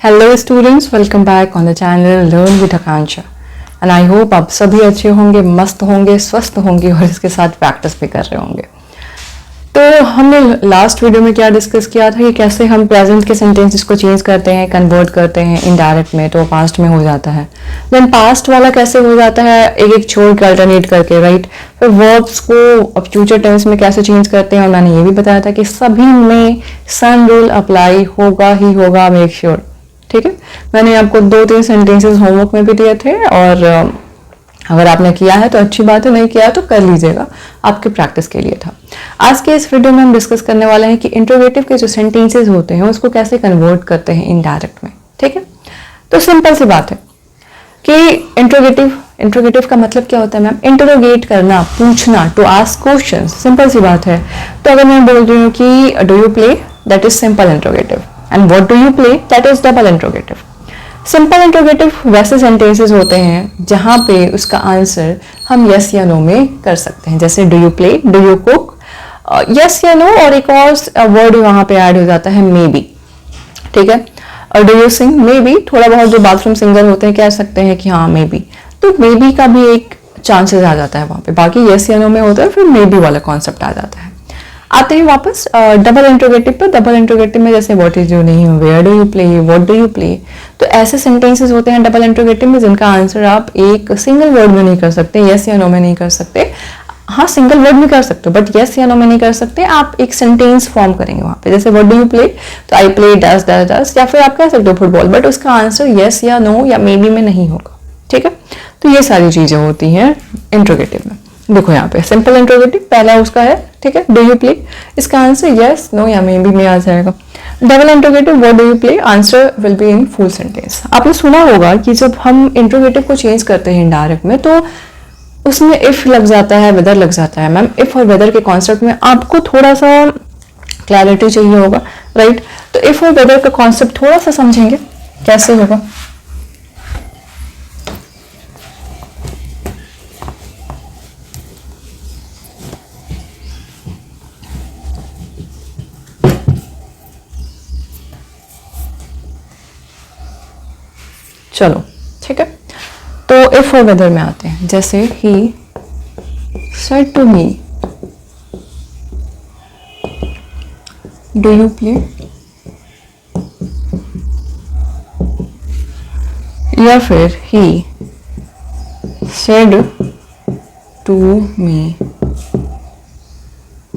Hello students, welcome back on the channel learn with Akanksha. And I hope आप सभी अच्छे होंगे, मस्त होंगे, स्वस्थ होंगे और इसके साथ प्रैक्टिस भी कर रहे होंगे। तो हमने लास्ट वीडियो में क्या डिस्कस किया था कि कैसे हम प्रेजेंट के सेंटेंसेस को चेंज करते हैं, कन्वर्ट करते हैं इनडायरेक्ट में, तो पास्ट में हो जाता है। देन पास्ट वाला कैसे हो जाता है, एक एक छोड़ के अल्टरनेट करके, राइट। फिर वर्ब्स को अब फ्यूचर टेंस में कैसे चेंज करते हैं, और मैंने ये भी बताया था कि सभी में सन रूल अप्लाई होगा ही होगा, मेक श्योर। ठीक है, मैंने आपको 2-3 सेंटेंसेस होमवर्क में भी दिए थे, और अगर आपने किया है तो अच्छी बात है, नहीं किया है तो कर लीजिएगा, आपके प्रैक्टिस के लिए था। आज के इस वीडियो में हम डिस्कस करने वाले हैं कि इंट्रोगेटिव के जो सेंटेंसेस होते हैं उसको कैसे कन्वर्ट करते हैं इनडायरेक्ट में। ठीक है, तो सिंपल सी बात है कि इंट्रोगेटिव का मतलब क्या होता है मैम? इंटरोगेट करना, पूछना, टू आस्क क्वेश्चन, सिंपल सी बात है। तो अगर मैं बोल रही हूँ कि do you play, that is simple interrogative, and what do you play, that is double interrogative. Simple interrogative वैसे सेंटेंसेस होते हैं जहां पे उसका आंसर हम यस या नो में कर सकते हैं, जैसे do you play, do you cook, yes या नो, और एक और वर्ड वहां पे ऐड हो जाता है मे बी। ठीक है, और do you sing, may be, थोड़ा बहुत जो बाथरूम सिंगर होते हैं कह सकते हैं कि हाँ मे बी, तो मे बी का भी एक चांसेस आ जाता है वहां पे। बाकी यस या नो में होता है, फिर मे बी वाला कॉन्सेप्ट आ जाता है। आते हैं वापस डबल इंट्रोगेटिव पर। डबल इंट्रोगेटिव में जैसे what is your name, where do you play, what do you play, तो ऐसे सेंटेंसेस होते हैं डबल इंट्रोगेटिव में जिनका आंसर आप एक सिंगल वर्ड में नहीं कर सकते, यस या नो में नहीं कर सकते। हाँ, सिंगल वर्ड में कर सकते हो, बट यस या नो में नहीं कर सकते। आप एक सेंटेंस फॉर्म करेंगे वहां पे, जैसे व्हाट डू यू प्ले, तो आई प्ले डस डस डस, या फिर आप कह सकते हो फुटबॉल, बट उसका आंसर यस या नो या मे बी में नहीं होगा। ठीक है, तो ये सारी चीजें होती हैं इंट्रोगेटिव में। देखो यहाँ पे सिंपल इंट्रोगेटिव पहला उसका है, ठीक है, डू यू प्ले, इसका आंसर यस, नो या मे बी में आ जाएगा। Double interrogative, what do you play, answer will be in full sentence. आपने सुना होगा कि जब हम इंट्रोगेटिव को चेंज करते हैं इनडायरेक्ट में, तो उसमें इफ लग जाता है, वेदर लग जाता है। मैम, इफ और वेदर के कॉन्सेप्ट में आपको थोड़ा सा क्लैरिटी चाहिए होगा, राइट। तो इफ और वेदर का कॉन्सेप्ट थोड़ा सा समझेंगे कैसे होगा। चलो ठीक है, तो इफ और वेदर में आते हैं। जैसे he said to me, do you play, या फिर he said to me,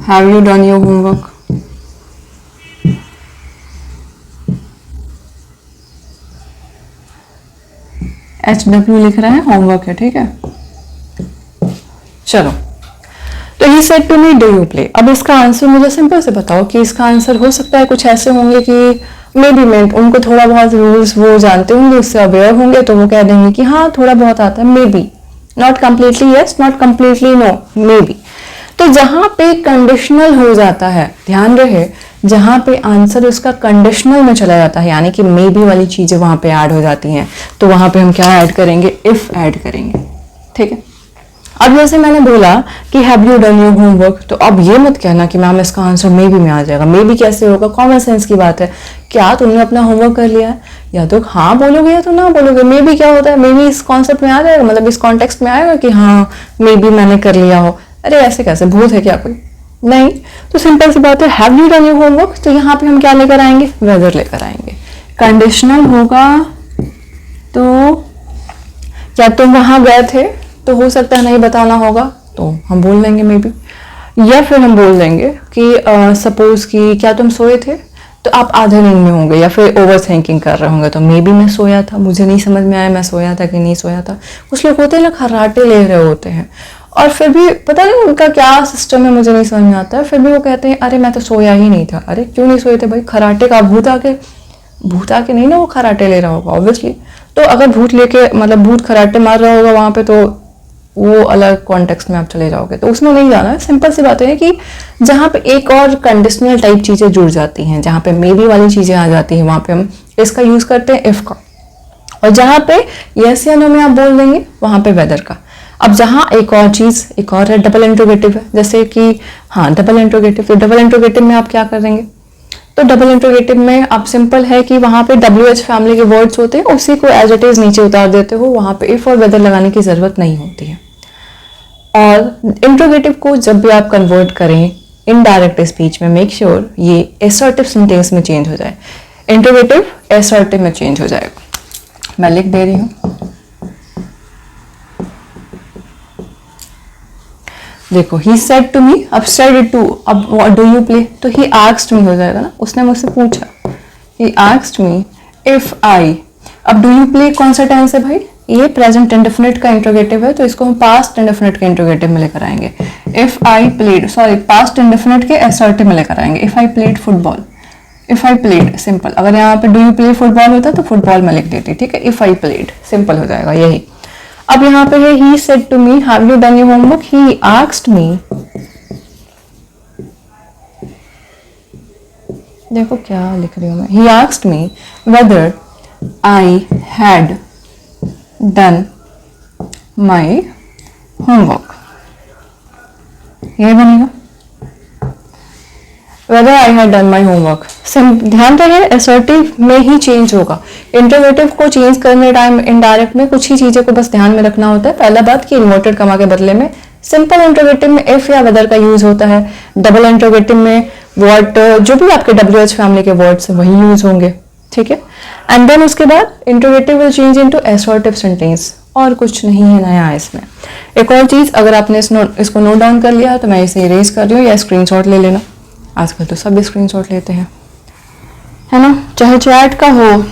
have you done your homework. HW लिख रहा है, होमवर्क है, ठीक है। चलो, तो he said to me do you play. अब इसका आंसर मुझे सिंपल से बताओ कि इसका आंसर हो सकता है कुछ ऐसे होंगे कि मे बी में उनको थोड़ा बहुत रूल्स वो जानते होंगे, उससे अवेयर होंगे, तो वो कह देंगे कि हाँ थोड़ा बहुत आता है, may be, not completely yes, not completely no, may be. तो जहां पे कंडीशनल हो जाता है, ध्यान रहे, जहां पे आंसर उसका कंडीशनल में चला जाता है, यानी कि मे बी वाली चीजें वहां पे ऐड हो जाती हैं, तो वहां पे हम क्या ऐड करेंगे, इफ ऐड करेंगे। ठीक है, अब जैसे मैंने बोला कि have you done your homework, तो अब ये मत कहना कि मैम इसका आंसर मे बी में आ जाएगा। मे बी कैसे होगा? कॉमन सेंस की बात है, क्या तुमने अपना होमवर्क कर लिया है? या तो हाँ बोलोगे या तो ना बोलोगे। मे बी क्या होता है, मे बी इस कॉन्सेप्ट में आ जाएगा, मतलब इस कॉन्टेक्स्ट में आएगा कि हाँ मे बी मैंने कर लिया हो। अरे ऐसे कैसे, भूत है क्या कोई? नहीं। तो सिंपल सी बात है, have you done your homework, तो यहाँ पे हम क्या लेकर आएंगे, वेदर लेकर आएंगे। कंडीशनल होगा तो या तुम वहां गए थे, तो हो सकता है नहीं बताना होगा, तो हम बोल देंगे मे बी। या फिर हम बोल देंगे कि सपोज कि क्या तुम सोए थे, तो आप आधे नींद में होंगे या फिर ओवर थिंकिंग कर रहे होंगे, तो मे बी मैं सोया था, मुझे नहीं समझ में आया मैं सोया था कि नहीं सोया था। कुछ लोग होते हैं ना, खर्राटे ले रहे होते हैं, और फिर भी पता नहीं उनका क्या सिस्टम है, मुझे नहीं समझ में आता है, फिर भी वो कहते हैं अरे मैं तो सोया ही नहीं था। अरे क्यों नहीं सोए थे भाई? खर्राटे का भूत आके नहीं ना वो खर्राटे ले रहा होगा ऑब्वियसली। तो अगर भूत लेके, मतलब भूत खर्राटे मार रहा होगा वहां पे, तो वो अलग कॉन्टेक्स्ट में आप चले जाओगे, तो उसमें नहीं जाना है। सिंपल सी बात है कि जहाँ पे एक और कंडीशनल टाइप चीजें जुड़ जाती हैं, जहाँ पे मे बी वाली चीजें आ जाती हैं, वहां पे हम इसका यूज करते हैं इफ का, और जहाँ पे यस या नो में आप बोल देंगे वहां पे वेदर का। अब जहाँ एक और है डबल इंट्रोगेटिव है, जैसे कि हाँ डबल इंट्रोगेटिव, तो डबल इंट्रोगेटिव में आप क्या करेंगे तो डबल इंट्रोगेटिव में अब सिंपल है कि वहां पे WH फैमिली के वर्ड्स होते हैं, उसी को एज इट इज नीचे उतार देते हो, वहां पे इफ और वेदर लगाने की जरूरत नहीं होती है। और इंट्रोगेटिव को जब भी आप कन्वर्ट करें इनडायरेक्ट स्पीच में, मेक श्योर ये एसर्टिव सेंटेंस में चेंज हो जाए, इंट्रोगेटिव एसर्टिव में चेंज हो जाएगा। मैं लिख दे रही हूं, देखो ही सेड टू मी, अब सेड टू, अब व्हाट डू यू प्ले, तो ही आस्क्ड मी हो जाएगा ना, उसने मुझसे पूछा, ही आस्क्ड मी इफ आई, अब डू यू प्ले कौन सा टेंस है भाई, ये प्रेजेंट इंडेफिनिट का इंट्रोगेटिव है, तो इसको हम पास्ट इंडेफिनिट के इंट्रोगेटिव में लेकर आएंगे। If I played, sorry past indefinite के एसर्टिव में लेकर आएंगे। If I played football, if I played simple, अगर यहाँ पे डू यू प्ले फुटबॉल होता तो फुटबॉल में लिख देती, ठीक है, इफ आई प्लेड सिंपल हो जाएगा यही। अब यहाँ पे है he said to me have you done your homework, he asked me, देखो क्या लिख रही हूं मैं, he asked me whether I had done my homework, ये बनेगा whether I had done my homework. ध्यान रहे असर्टिव में ही चेंज होगा, इंट्रोगेटिव को चेंज करने टाइम इनडायरेक्ट में कुछ ही चीजें को बस ध्यान में रखना होता है। पहला बात कि इन्वर्टेड कमा के बदले में सिंपल इंट्रोगेटिव में इफ या वेदर का यूज होता है, डबल इंट्रोगेटिव में व्हाट, जो भी आपके WH फैमिली के वर्ड्स वही यूज होंगे, ठीक है। एंड देन उसके बाद interrogative will change into assertive sentence, और कुछ नहीं है नया इसमें। एक और चीज, अगर आपने इसको नोट डाउन कर लिया तो मैं इसे इरेज कर रही हूँ, या स्क्रीनशॉट ले लेना, आजकल तो सब स्क्रीनशॉट लेते हैं, है ना, चाहे चैट का हो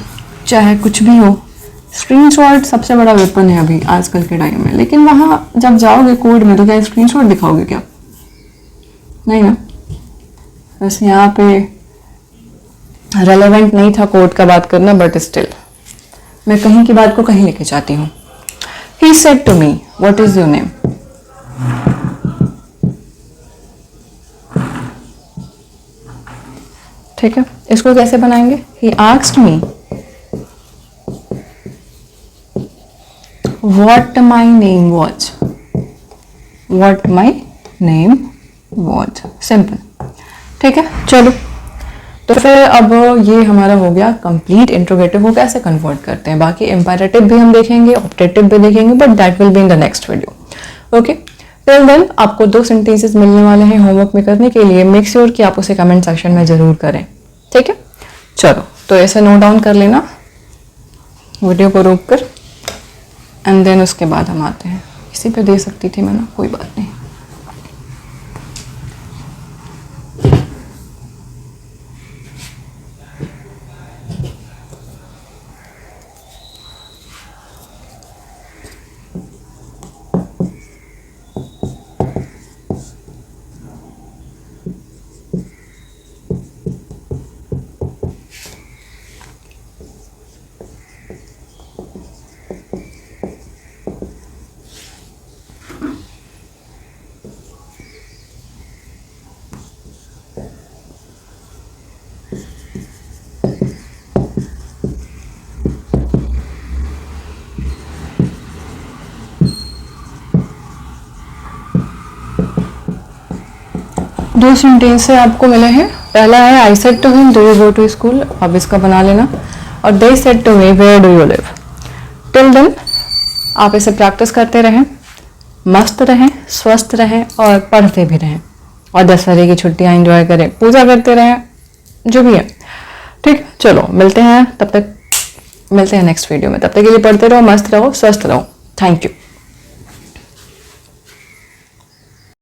चाहे कुछ भी हो, स्क्रीनशॉट सबसे बड़ा वेपन है अभी आजकल के टाइम में। लेकिन वहां जब जाओगे कोड में तो क्या स्क्रीनशॉट दिखाओगे क्या, नहीं ना, बस यहाँ पे रेलेवेंट नहीं था कोड का बात करना, बट स्टिल मैं कहीं की बात को कहीं लेके जाती हूँ। He said to me what is your name, ठीक है, इसको कैसे बनाएंगे, he asked me what my name was, what my name was, simple, ठीक है। चलो तो फिर अब ये हमारा हो गया कंप्लीट इंट्रोगेटिव को कैसे कन्वर्ट करते हैं। बाकी इंपेरेटिव भी हम देखेंगे, ऑप्टेटिव भी देखेंगे, but that will be in the next video. Okay, till then आपको 2 सेंटेंसेस मिलने वाले हैं होमवर्क में करने के लिए। मेक श्योर कि आप उसे कमेंट सेक्शन में जरूर करें, ठीक है। चलो तो ऐसे नोट डाउन कर लेना वीडियो को रोक कर, एंड देन उसके बाद हम आते हैं। इसी पे दे सकती थी मैं ना, कोई बात नहीं। दो सेंटेंस आपको मिले हैं। पहला है I said to him do you go to school, अब इसका बना लेना। और they said to me where do you live. Till then आप इसे प्रैक्टिस करते रहें, मस्त रहें, स्वस्थ रहें और पढ़ते भी रहें, और दशहरे की छुट्टियां एंजॉय करें, पूजा करते रहें, जो भी है, ठीक। चलो मिलते हैं, तब तक मिलते हैं नेक्स्ट वीडियो में। तब तक के लिए पढ़ते रहो, मस्त रहो, स्वस्थ रहो। Thank you.